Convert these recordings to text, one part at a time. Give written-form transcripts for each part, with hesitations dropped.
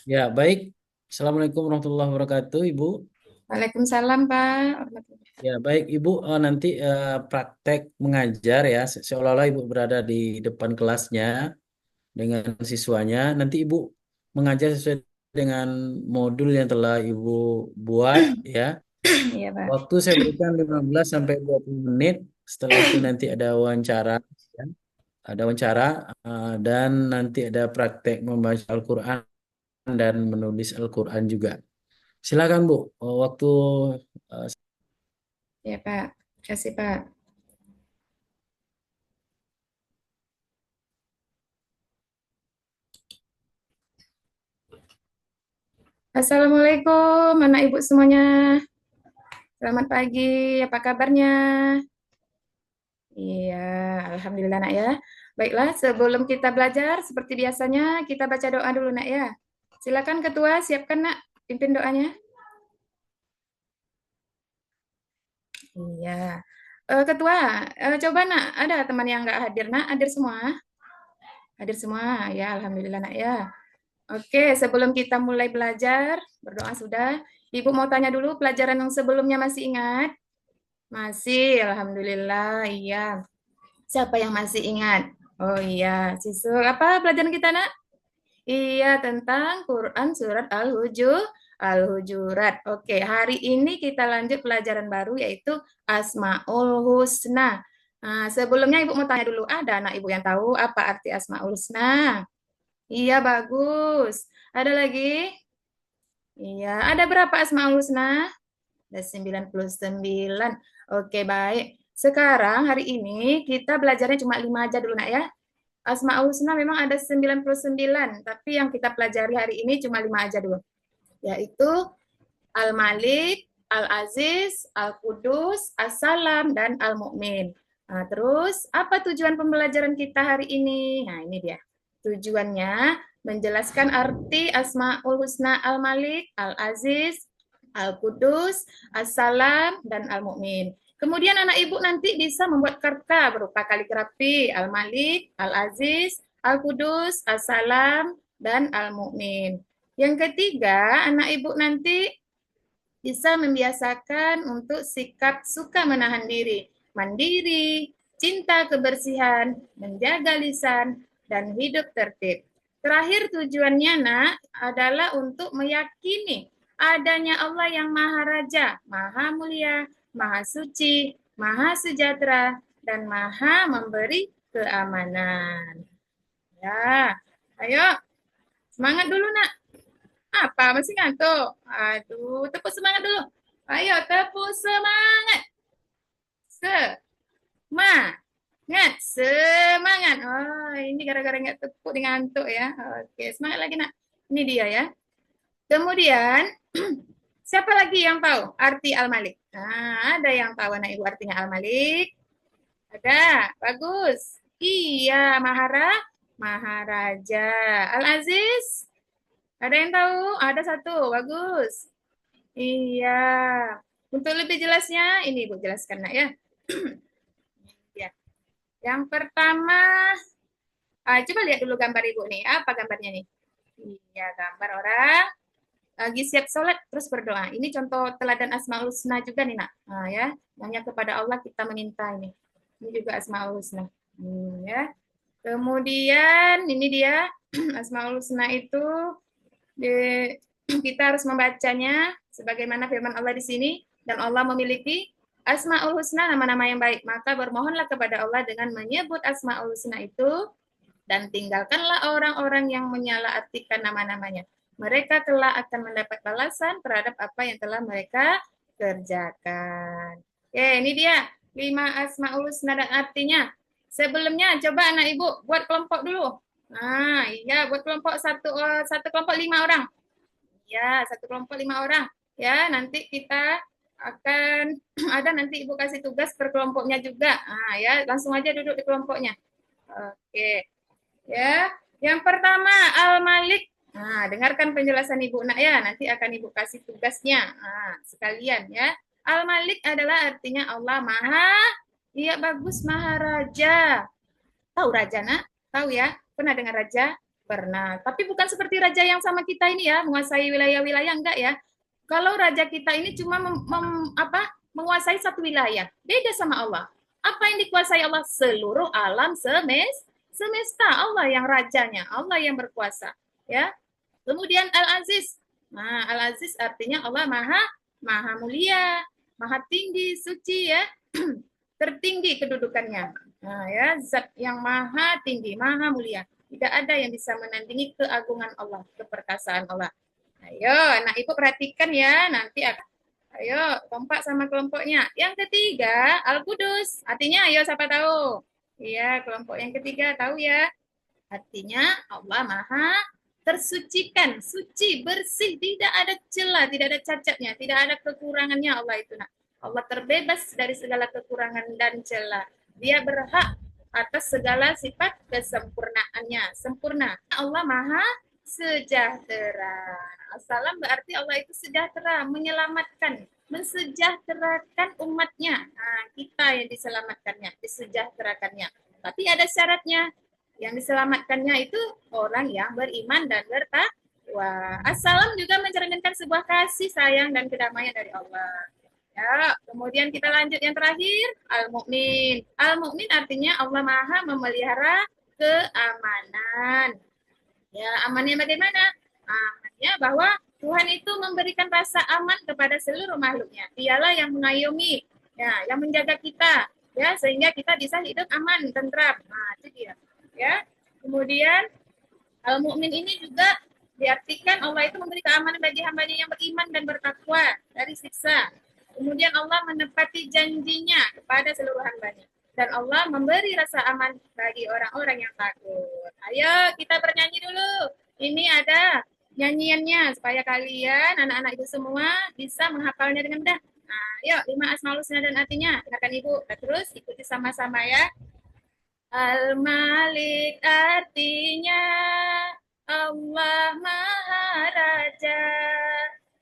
Ya, baik. Assalamualaikum warahmatullahi wabarakatuh, Ibu. Waalaikumsalam, Pak. Ya, baik, Ibu. Nanti praktek mengajar ya, seolah-olah Ibu berada di depan kelasnya dengan siswanya. Nanti Ibu mengajar sesuai dengan modul yang telah Ibu buat ya. Iya, Pak. Waktu saya berikan 15 sampai 20 menit. Setelah itu nanti ada wawancara, ya. Ada wawancara dan nanti ada praktek membaca Al-Qur'an dan menulis Al-Qur'an juga. Silakan Bu, waktu eh, Iya, Pak. Kasih, Pak. Assalamualaikum, anak ibu semuanya. Selamat pagi. Apa kabarnya? Iya, alhamdulillah, nak ya. Baiklah, sebelum kita belajar, seperti biasanya, kita baca doa dulu, nak ya. Silakan ketua, siapkan, nak, pimpin doanya. Iya. Ketua, coba, nak, ada teman yang nggak hadir, nak? Hadir semua? Hadir semua, ya, alhamdulillah, nak ya. Oke, sebelum kita mulai belajar, berdoa sudah. Ibu mau tanya dulu, pelajaran yang sebelumnya masih ingat? Masih, alhamdulillah, iya. Siapa yang masih ingat? Oh iya, apa pelajaran kita, nak? Iya, tentang Quran surat Al-Hujurat. Oke, hari ini kita lanjut pelajaran baru yaitu Asmaul Husna. Nah, sebelumnya Ibu mau tanya dulu, ada anak Ibu yang tahu apa arti Asmaul Husna? Iya, bagus. Ada lagi? Iya, ada berapa Asmaul Husna? Ada 99. Oke, baik. Sekarang hari ini kita belajarnya cuma 5 aja dulu, Nak ya. Asmaul Husna memang ada 99, tapi yang kita pelajari hari ini cuma 5 aja dulu. Yaitu Al-Malik, Al-Aziz, Al-Qudus, As-Salam, dan Al-Mu'min. Nah, terus apa tujuan pembelajaran kita hari ini? Nah, ini dia. Tujuannya menjelaskan arti Asmaul Husna Al-Malik, Al-Aziz, Al-Qudus, As-Salam, dan Al-Mu'min. Kemudian anak ibu nanti bisa membuat karta berupa kaligrafi Al-Malik, Al-Aziz, Al-Qudus, As-Salam, dan Al-Mu'min. Yang ketiga, anak ibu nanti bisa membiasakan untuk sikap suka menahan diri, mandiri, cinta kebersihan, menjaga lisan, dan hidup tertib. Terakhir tujuannya, nak, adalah untuk meyakini adanya Allah yang Maha Raja, Maha Mulia, Maha Suci, Maha Sejahtera, dan Maha Memberi keamanan. Ya, ayo semangat dulu, nak. Apa? Masih ngantuk? Aduh, tepuk semangat dulu. Ayo, tepuk semangat. Semangat. Semangat. Oh, ini gara-gara nggak tepuk dengan ngantuk ya. Oke, semangat lagi, nak. Ini dia ya. Kemudian, siapa lagi yang tahu arti Al-Malik? Nah, ada yang tahu anak ibu artinya Al-Malik? Ada. Bagus. Iya, Maharaja. Al-Aziz? Ada yang tahu? Ada satu. Bagus. Iya. Untuk lebih jelasnya, ini Ibu jelaskan, nak ya. Ya. Yang pertama, coba lihat dulu gambar Ibu nih. Apa gambarnya nih? Iya, gambar orang lagi siap sholat terus berdoa. Ini contoh teladan Asmaul Husna juga nih, nak. Nah, ya, hanya kepada Allah kita meminta ini. Ini juga Asmaul Husna. Ya. Kemudian ini dia Asmaul Husna itu di, kita harus membacanya sebagaimana firman Allah di sini, dan Allah memiliki Asmaul Husna, nama-nama yang baik. Maka bermohonlah kepada Allah dengan menyebut Asmaul Husna itu, dan tinggalkanlah orang-orang yang menyalahartikan nama-namanya. Mereka telah akan mendapat balasan terhadap apa yang telah mereka kerjakan. Oke, ini dia 5 Asmaul Husna dan artinya. Sebelumnya coba anak ibu buat kelompok dulu. Nah, iya, buat kelompok satu kelompok 5 orang. Ya, satu kelompok 5 orang. Ya, nanti kita akan ada nanti ibu kasih tugas per kelompoknya juga. Nah, ya, langsung aja duduk di kelompoknya. Oke, ya. Yang pertama Al-Malik. Nah, dengarkan penjelasan ibu, nak ya. Nanti akan ibu kasih tugasnya. Nah, sekalian ya. Al-Malik adalah artinya Allah Maha. Iya, bagus, Maha Raja. Tahu raja, nak? Tahu ya? Pernah dengar raja? Pernah, tapi bukan seperti raja yang sama kita ini ya, menguasai wilayah-wilayah enggak ya. Kalau raja kita ini cuma menguasai satu wilayah, beda sama Allah. Apa yang dikuasai Allah? Seluruh alam semesta. Allah yang rajanya, Allah yang berkuasa, ya. Kemudian Al-Aziz. Nah, Al-Aziz artinya Allah Maha Maha Mulia, Maha Tinggi, suci ya. Tertinggi kedudukannya. Nah, ya, zat yang maha tinggi, maha mulia. Tidak ada yang bisa menandingi keagungan Allah, keperkasaan Allah. Ayo, anak ibu perhatikan ya, nanti akan ayo kompak sama kelompoknya. Yang ketiga, Al-Qudus. Artinya ayo siapa tahu? Iya, kelompok yang ketiga tahu ya. Artinya Allah Maha tersucikan, suci, bersih, tidak ada celah, tidak ada cacatnya, tidak ada kekurangannya Allah itu. Nah, Allah terbebas dari segala kekurangan dan celah. Dia berhak atas segala sifat kesempurnaannya, sempurna. Allah Maha sejahtera. Assalam berarti Allah itu sejahtera, menyelamatkan, mensejahterakan umatnya. Nah, kita yang diselamatkannya, disejahterakannya. Tapi ada syaratnya. Yang diselamatkannya itu orang yang beriman dan bertakwa. Assalam juga mencerminkan sebuah kasih sayang dan kedamaian dari Allah. Ya, kemudian kita lanjut yang terakhir, Al-Mu'min. Al-Mu'min artinya Allah Maha memelihara keamanan. Ya, amannya bagaimana? Amannya bahwa Tuhan itu memberikan rasa aman kepada seluruh makhluknya. Dialah yang mengayomi, ya, yang menjaga kita, ya, sehingga kita bisa hidup aman, tentram. Nah, itu dia. Ya, kemudian al-mu'min ini juga diartikan Allah itu memberi keamanan bagi hambanya yang beriman dan bertakwa dari siksa. Kemudian Allah menepati janjinya kepada seluruh hambanya. Dan Allah memberi rasa aman bagi orang-orang yang takut. Ayo kita bernyanyi dulu. Ini ada nyanyiannya supaya kalian, anak-anak itu semua bisa menghafalnya dengan mudah. Nah, yuk 5 Asmaul Husna dan artinya. Silakan Ibu. Terus ikuti sama-sama ya. Al-Malik artinya Allah Maha Raja.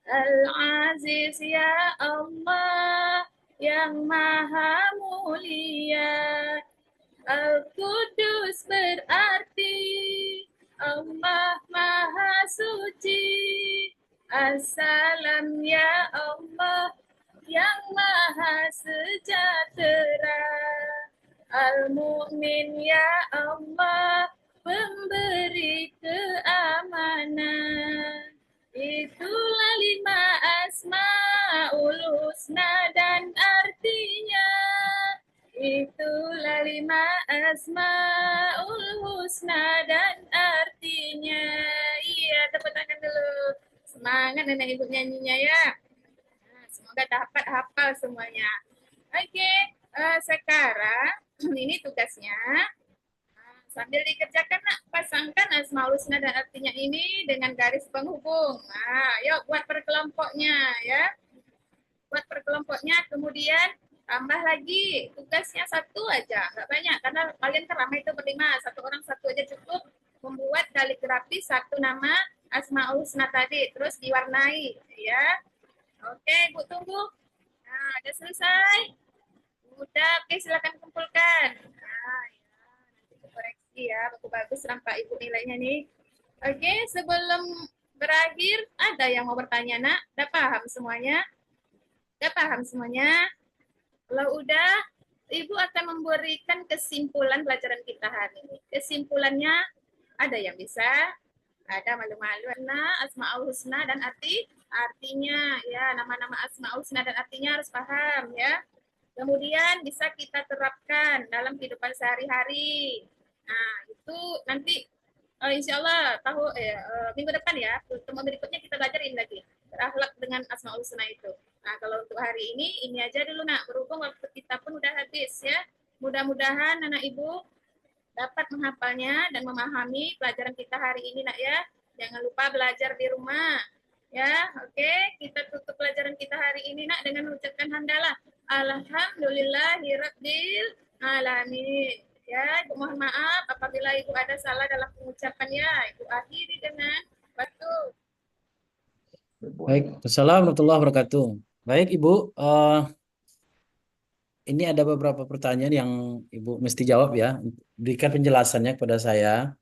Al-Aziz ya Allah yang Maha Mulia. Al-Qudus berarti Allah Maha Suci. Assalam ya Allah yang Maha Sejahtera. Al-Mu'min ya Allah, pemberi keamanan. Itulah 5 Asmaul Husna dan artinya. Itulah 5 Asmaul Husna dan artinya. Iya, tepuk tangan dulu. Semangat nenek ibu nyanyinya ya. Nah, semoga dapat hafal semuanya. Oke, sekarang ini tugasnya. Sambil dikerjakan, nak, pasangkan Asmaul Husna dan artinya ini dengan garis penghubung. Nah, yuk buat per kelompoknya ya. Buat per kelompoknya, kemudian tambah lagi tugasnya satu aja, nggak banyak karena kalian kan ramai itu berlima, satu orang satu aja cukup. Membuat kaligrafi satu nama Asmaul Husna tadi, terus diwarnai ya. Oke, Bu tunggu. Nah, udah selesai. Udah, oke silakan kumpulkan. Nah, ya, nanti koreksi ya, bagus-bagus nampak Ibu nilainya nih. Oke, sebelum berakhir, ada yang mau bertanya, nak? Udah paham semuanya? Udah paham semuanya? Kalau udah, Ibu akan memberikan kesimpulan pelajaran kita hari ini. Kesimpulannya, ada yang bisa? Ada malu-malu. Nah, Asmaul Husna dan artinya, ya, nama-nama Asmaul Husna dan artinya harus paham, ya. Kemudian bisa kita terapkan dalam kehidupan sehari-hari. Nah, itu nanti insya Allah minggu depan ya, pertemuan berikutnya kita belajarin lagi berakhlak dengan Asmaul Husna itu. Nah, kalau untuk hari ini aja dulu nak, berhubung waktu kita pun udah habis ya. Mudah-mudahan anak ibu dapat menghafalnya dan memahami pelajaran kita hari ini nak ya. Jangan lupa belajar di rumah. Ya, oke. Kita tutup pelajaran kita hari ini nak dengan mengucapkan hamdalah. Alhamdulillahirabbil alamin. Ya, Ibu mohon maaf apabila Ibu ada salah dalam pengucapannya. Ibu akhiri dengan batu. Baik, Assalamualaikum warahmatullahi wabarakatuh. Baik, Ibu. Ini ada beberapa pertanyaan yang Ibu mesti jawab ya. Berikan penjelasannya kepada saya.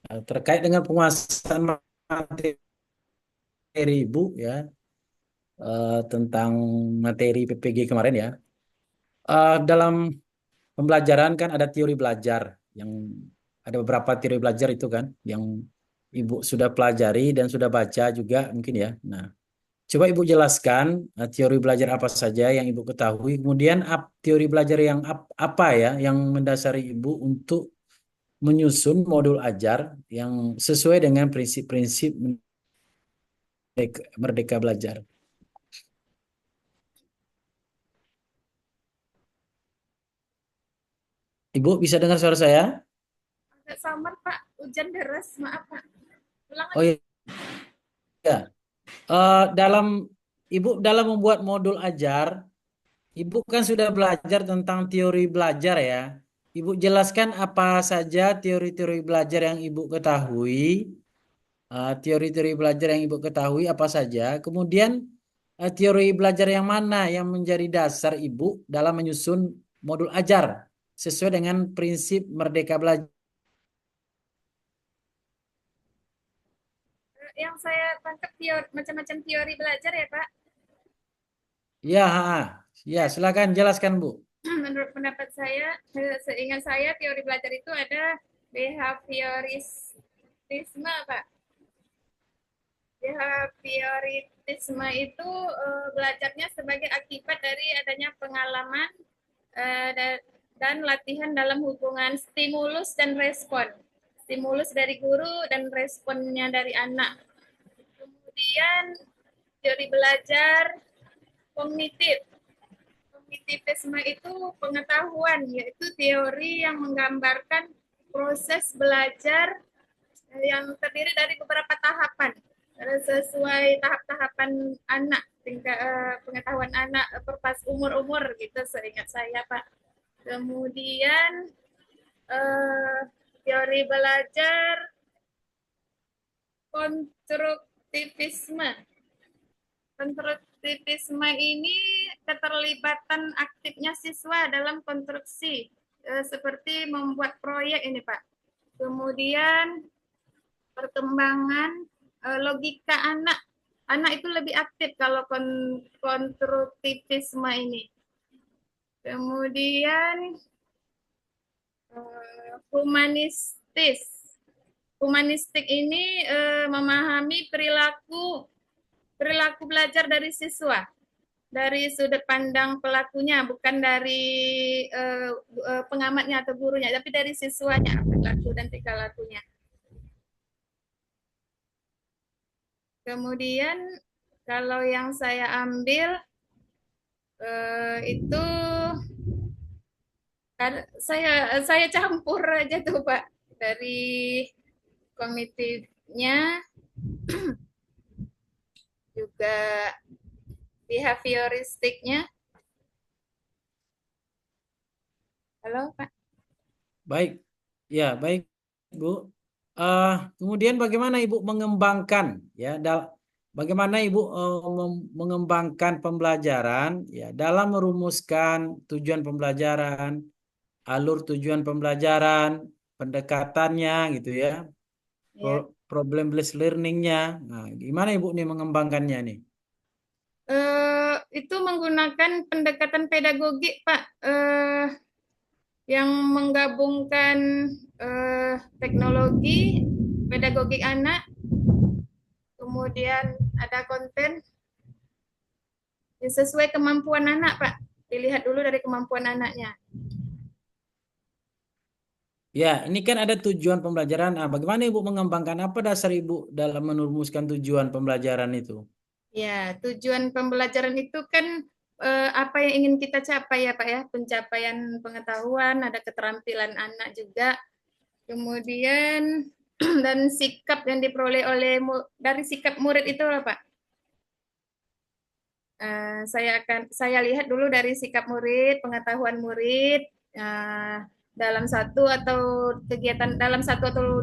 Terkait dengan penguasaan materi Ibu ya, tentang materi PPG kemarin ya. Dalam pembelajaran kan ada teori belajar yang ada beberapa teori belajar itu kan yang Ibu sudah pelajari dan sudah baca juga mungkin ya. Nah, coba Ibu jelaskan teori belajar apa saja yang Ibu ketahui. Kemudian teori belajar yang apa ya yang mendasari Ibu untuk menyusun modul ajar yang sesuai dengan prinsip-prinsip merdeka belajar. Ibu bisa dengar suara saya? Agak samar, Pak. Hujan deras, maaf, Pak. Ulang Oh lagi. iya. Dalam Ibu dalam membuat modul ajar, Ibu kan sudah belajar tentang teori belajar ya. Ibu jelaskan apa saja teori-teori belajar yang Ibu ketahui, teori-teori belajar yang Ibu ketahui apa saja. Kemudian teori belajar yang mana yang menjadi dasar Ibu dalam menyusun modul ajar sesuai dengan prinsip merdeka belajar. Yang saya tangkap macam-macam teori belajar ya, Pak. Ya, ya, Ya, silakan jelaskan Bu. menurut pendapat saya, seingat saya teori belajar itu ada behaviorisme, Pak. Behaviorisme itu belajarnya sebagai akibat dari adanya pengalaman eh, dan latihan dalam hubungan stimulus dan respon. Stimulus dari guru dan responnya dari anak. Kemudian teori belajar kognitif. Kognitivisme itu pengetahuan, yaitu teori yang menggambarkan proses belajar yang terdiri dari beberapa tahapan sesuai tahap-tahapan anak, tingkat pengetahuan anak perpas umur-umur gitu seingat saya, Pak. Kemudian eh, teori belajar konstruktivisme. Konstruktivisme ini keterlibatan aktifnya siswa dalam konstruksi seperti membuat proyek ini, Pak. Kemudian perkembangan logika anak. Anak itu lebih aktif kalau konstruktivisme ini. Kemudian humanistis. Humanistik ini memahami perilaku perilaku belajar dari siswa, dari sudut pandang pelakunya, bukan dari pengamatnya atau gurunya, tapi dari siswanya, perilaku dan tingkah lakunya. Kemudian kalau yang saya ambil itu saya campur aja tuh, Pak, dari kognitifnya juga behavioristiknya. Halo, Pak. Baik, ya baik Bu. Eh, Kemudian bagaimana Ibu mengembangkan ya, bagaimana Ibu mengembangkan pembelajaran ya dalam merumuskan tujuan pembelajaran, alur tujuan pembelajaran, pendekatannya gitu ya, Ya. problem based learningnya. Nah, gimana Ibu nih mengembangkannya nih? Itu menggunakan pendekatan pedagogik, Pak, yang menggabungkan teknologi, pedagogik anak, kemudian ada konten yang sesuai kemampuan anak, Pak. Dilihat dulu dari kemampuan anaknya. Ya, ini kan ada tujuan pembelajaran. Nah, bagaimana Ibu mengembangkan apa dasar Ibu dalam merumuskan tujuan pembelajaran itu? Ya, tujuan pembelajaran itu kan apa yang ingin kita capai ya, Pak ya. Pencapaian pengetahuan, ada keterampilan anak juga. Kemudian dan sikap yang diperoleh dari sikap murid itu lah, Pak. Saya lihat dulu dari sikap murid, pengetahuan murid eh, dalam satu atau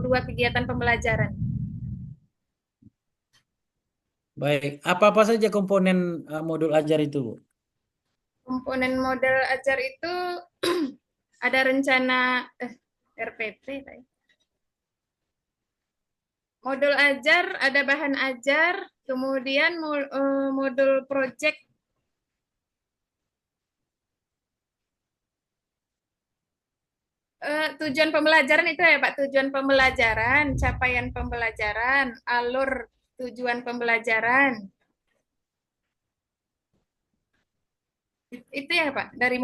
dua kegiatan pembelajaran. Baik, apa-apa saja komponen modul ajar itu, Bu? Komponen model ajar itu ada rencana RPP, Pak. Modul ajar, ada bahan ajar, kemudian modul project. Tujuan pembelajaran itu ya Pak, tujuan pembelajaran, capaian pembelajaran, alur tujuan pembelajaran. Itu ya Pak, dari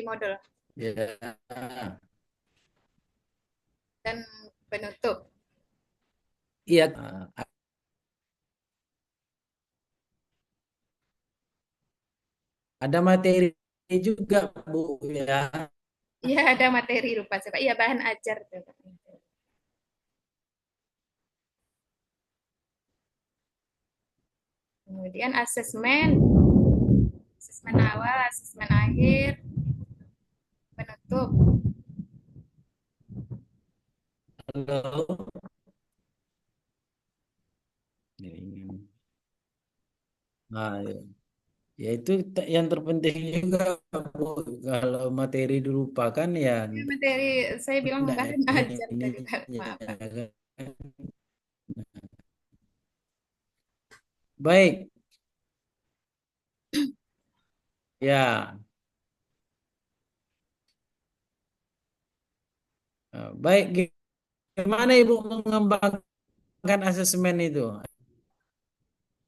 modul Ya. dan penutup. Iya. Ada materi juga, Bu, ya. Iya, ada materi rupa Pak. Iya, bahan ajar tuh, Pak. Kemudian asesmen, asesmen awal, asesmen akhir, penutup. Halo. Ini. Nah, ya. Ya itu yang terpenting juga, Bu. Kalau materi dilupakan ya Ini materi saya bilang enggak bahan ajar ini tadi Pak. ya Maaf Pak. kan. Baik, ya. Baik, gimana Ibu mengembangkan asesmen itu?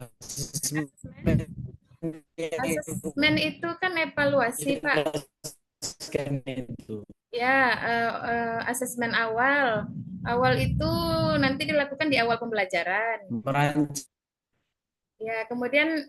Asesmen Asesmen. yang Ibu Asesmen itu kan evaluasi Pak. jelaskan itu. Ya, asesmen awal. Awal itu nanti dilakukan di awal pembelajaran. Merancang. Ya, kemudian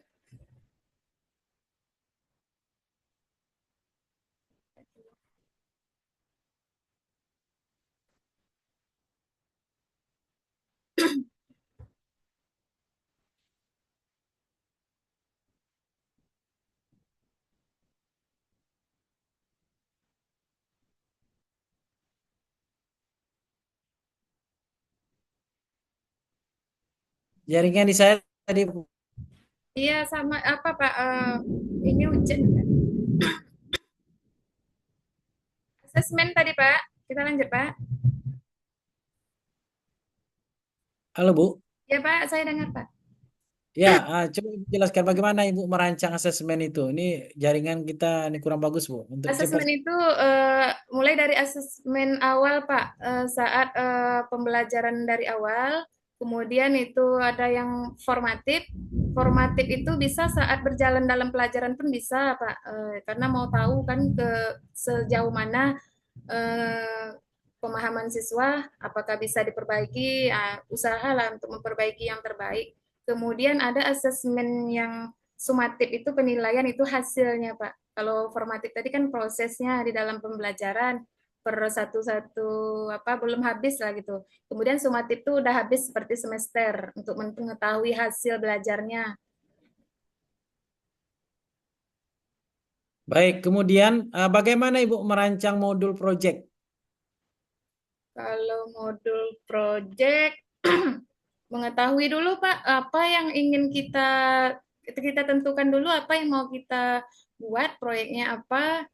Jaringan di saya tadi. iya sama apa Pak? Ini hujan. Asesmen tadi Pak. Kita lanjut Pak. Halo, Bu. Ya Pak, saya dengar Pak. Ya, coba Ibu jelaskan bagaimana Ibu merancang asesmen itu. Ini jaringan kita ini kurang bagus, Bu. Untuk cepat. Asesmen itu mulai dari asesmen awal, Pak, saat pembelajaran dari awal, kemudian itu ada yang formatif. Formatif itu bisa saat berjalan dalam pelajaran pun bisa, Pak, karena mau tahu kan sejauh mana pemahaman siswa, apakah bisa diperbaiki, usahalah untuk memperbaiki yang terbaik. Kemudian ada asesmen yang sumatif itu penilaian itu hasilnya, Pak. Kalau formatif tadi kan prosesnya di dalam pembelajaran per satu-satu apa belum habis lah gitu. Kemudian sumatif itu udah habis seperti semester untuk mengetahui hasil belajarnya. Baik, kemudian bagaimana Ibu merancang modul project? Kalau modul project mengetahui dulu Pak apa yang ingin kita tentukan dulu apa yang mau kita buat proyeknya apa.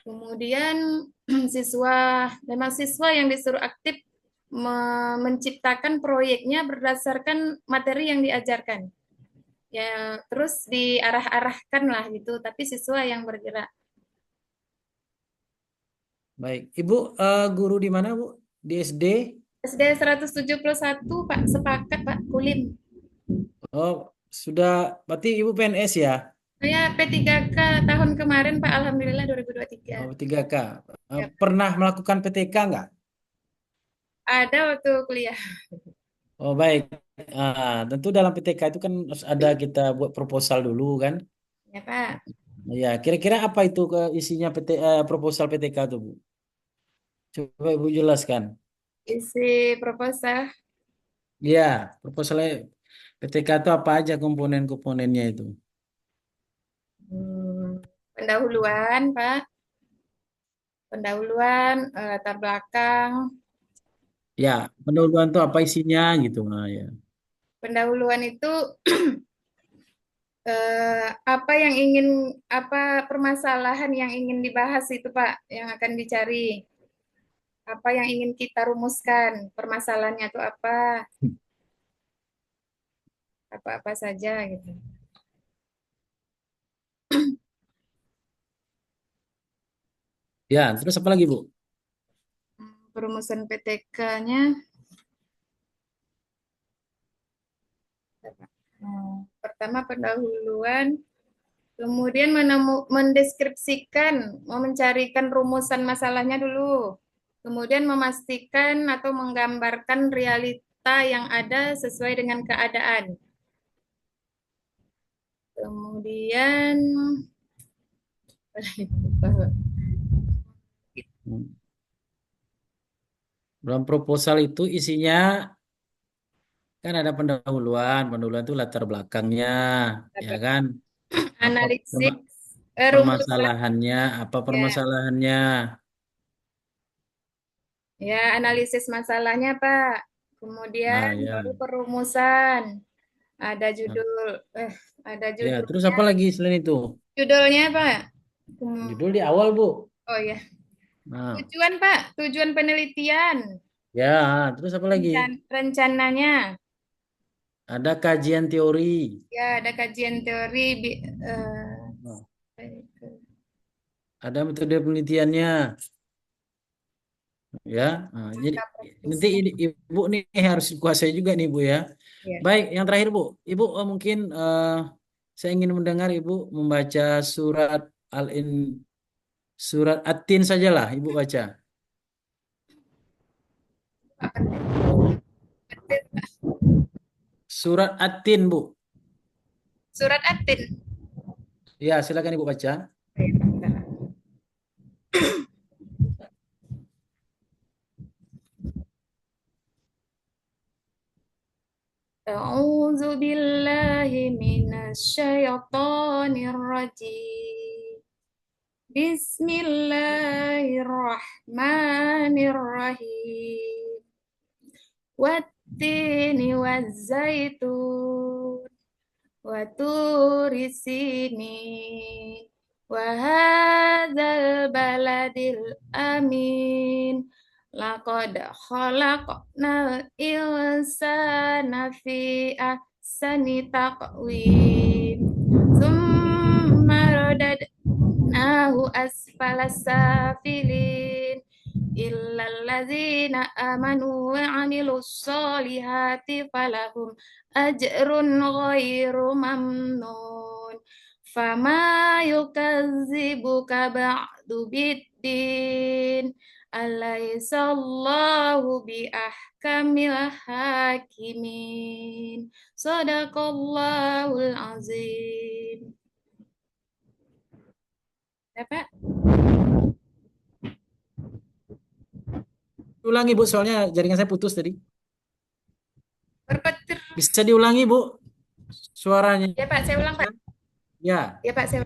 Kemudian siswa yang disuruh aktif menciptakan proyeknya berdasarkan materi yang diajarkan. Ya, terus diarah-arahkan lah gitu, tapi siswa yang bergerak. Baik, Ibu guru di mana, Bu? Di SD? SD 171 Pak, sepakat Pak, Kulim. Oh, sudah, berarti Ibu PNS ya? Saya P3K tahun kemarin Pak, Alhamdulillah 2023. Oh, 3K. Ya, Pernah melakukan PTK nggak? ada waktu kuliah. Oh, baik. Tentu dalam PTK itu kan harus ada kita buat proposal dulu kan? Ya Pak, Ya, kira-kira apa itu ke isinya proposal PTK itu, Bu? Coba Ibu jelaskan. isi proposal. Ya, proposalnya PTK itu apa aja komponen-komponennya itu? Pendahuluan Pak, pendahuluan, latar belakang. Ya, pendahuluan itu apa isinya gitu. Nah, ya. Pendahuluan itu apa permasalahan yang ingin dibahas itu Pak, yang akan dicari. Apa yang ingin kita rumuskan? Permasalahannya itu apa? Apa-apa saja gitu. Ya, terus apa lagi, Bu? Perumusan PTK-nya pertama pendahuluan, kemudian mendeskripsikan, mau mencarikan rumusan masalahnya dulu. Kemudian memastikan atau menggambarkan realita yang ada sesuai dengan keadaan. Kemudian Hmm. Dalam proposal itu isinya kan ada pendahuluan. Pendahuluan itu latar belakangnya, ya kan? Apa analisis rumusan permasalahannya? Apa ya, permasalahannya? ya analisis masalahnya Pak. Kemudian Nah, ya. baru perumusan. Ada Nah, judul eh ada ya, terus judulnya. apa lagi selain itu? Judulnya Pak. Judul di awal, Bu. Oh ya, Nah, tujuan Pak, tujuan penelitian, ya, terus apa lagi? rencananya. Ada kajian teori. Ya, ada kajian teori Nah, ada metode penelitiannya, ya. Nah, jadi angka nanti praktisnya. Ibu nih harus kuasai juga nih, Bu ya. Ya. Baik, yang terakhir, Bu. Ibu mungkin saya ingin mendengar Ibu membaca Al-In surat At-Tin sajalah Ibu baca. Surat At-Tin, Bu. Surat At-Tin. Ya, silakan Ibu baca. أعوذ بالله من الشيطان الرجيم بسم الله الرحمن الرحيم والتين والزيتون وطور سينين وهذا البلد الأمين لقد خلقنا الإنسان في أحسن تقويم ثم رددناه أسفل السافلين إلا الذين آمنوا وعملوا الصالحات فلهم أجر غير ممنون فما يكذبك بعد بالدين أليس الله بأحكم الحاكمين صدق الله العظيم. Ya, Pak. Ulangi, Bu, soalnya jaringan saya putus tadi. Berpetir. Bisa diulangi, Bu, suaranya. Ya, Pak, saya ulang, Pak. Ya. Ya, Pak, saya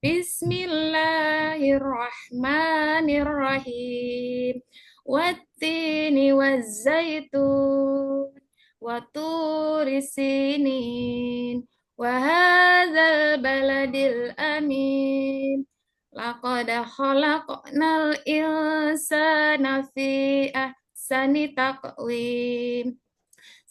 Bismillahirrahmanirrahim. Wattini wazzaitun. Waturi sinin. Wahadzal baladil amin. Laqad khalaqnal insana fi ahsani taqwim.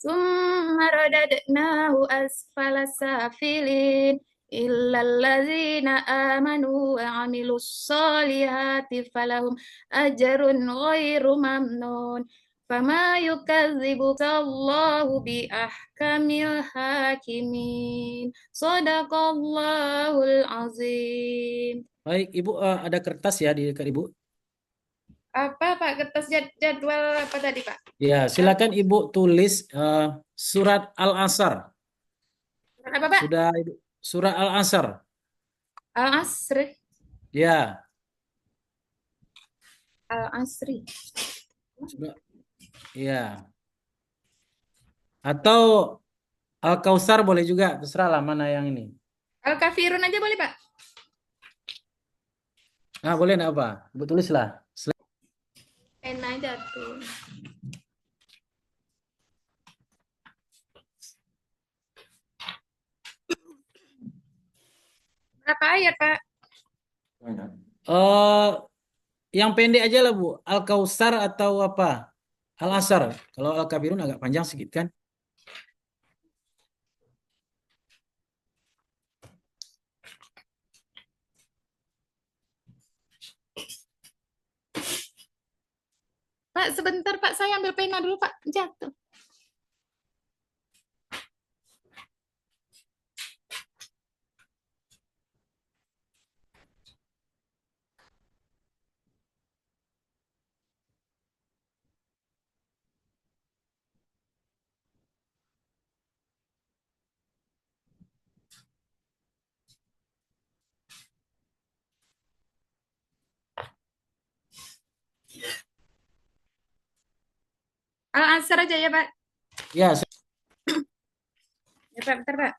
Summa radadnahu asfala safilin illalladzina amanu wa amilus solihati falahum ajrun ghairu mamnun fama yukadzibuka Allahu bi ahkamil hakimin sadaqallahul azim. Baik, Ibu ada kertas ya di dekat Ibu. Apa Pak kertas jadwal apa tadi Pak? Ya, silakan Ibu tulis surat Al-Asr. Apa Pak? Sudah Ibu. Surat Al-Asr. Al-Asri. Ya, Al-Asri. sudah. Ya. Atau Al-Kautsar boleh juga, terserah lah mana yang ini. Al-Kafirun aja boleh Pak? Nah, boleh enggak apa? Ibu tulislah. Enak aja tuh. Berapa ayat Pak? Eh yang pendek aja lah Bu. Al-Kausar atau apa? Al-Asar. Kalau Al-Kafirun agak panjang sedikit kan? Pak, sebentar Pak, saya ambil pena dulu Pak, jatuh. Al-Asar aja ya Pak. Ya, Ya Pak, bentar Pak.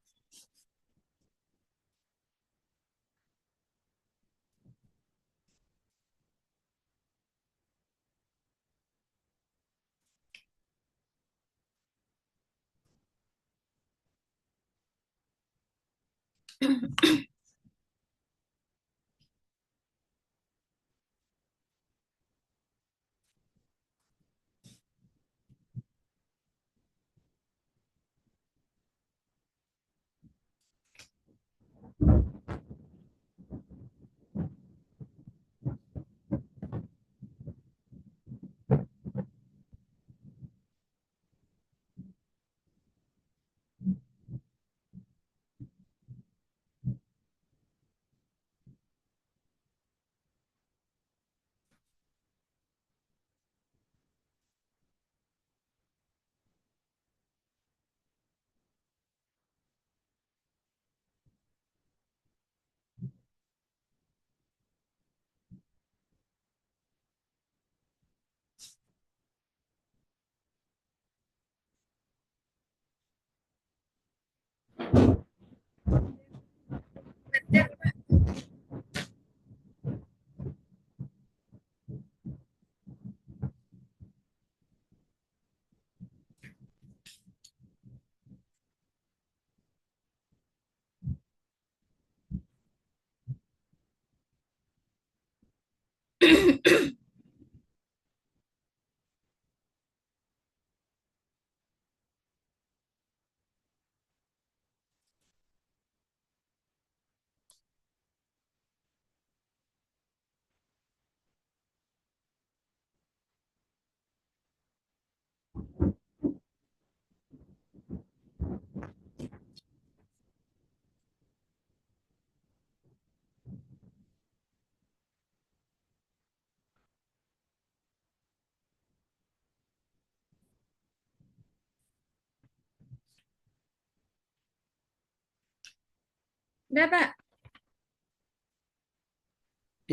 Udah Pak.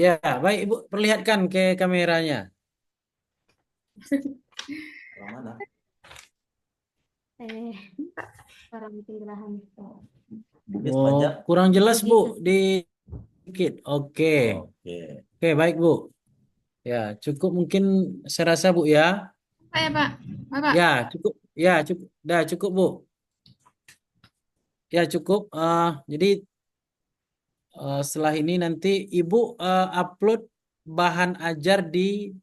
ya, baik Ibu, perlihatkan ke kameranya. Yang mana? Pak, orang pilihan. Oh, kurang jelas Bu, dikit. Oke. Oke. Oke, baik Bu. Ya, cukup mungkin saya rasa Bu ya. Pak ya Pak. Bapak. Ya, cukup. Ya, cukup. Dah cukup Bu. Ya, cukup. Jadi setelah ini nanti Ibu upload bahan ajar di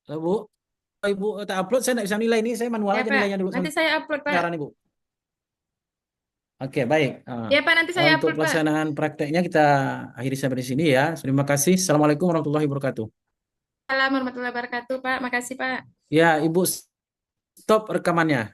Bu. Kalau Ibu tak upload, saya tidak bisa nilai ini. Saya manual Ya aja Pak, nilainya dulu nanti sampai saya upload Pak. sekarang Ibu. Oke, baik. Ya Pak, nanti saya Untuk upload Pak. pelaksanaan prakteknya kita akhiri sampai di sini ya. Terima kasih. Assalamualaikum warahmatullahi wabarakatuh. Assalamualaikum warahmatullahi wabarakatuh Pak. Makasih Pak. Ya, Ibu stop rekamannya.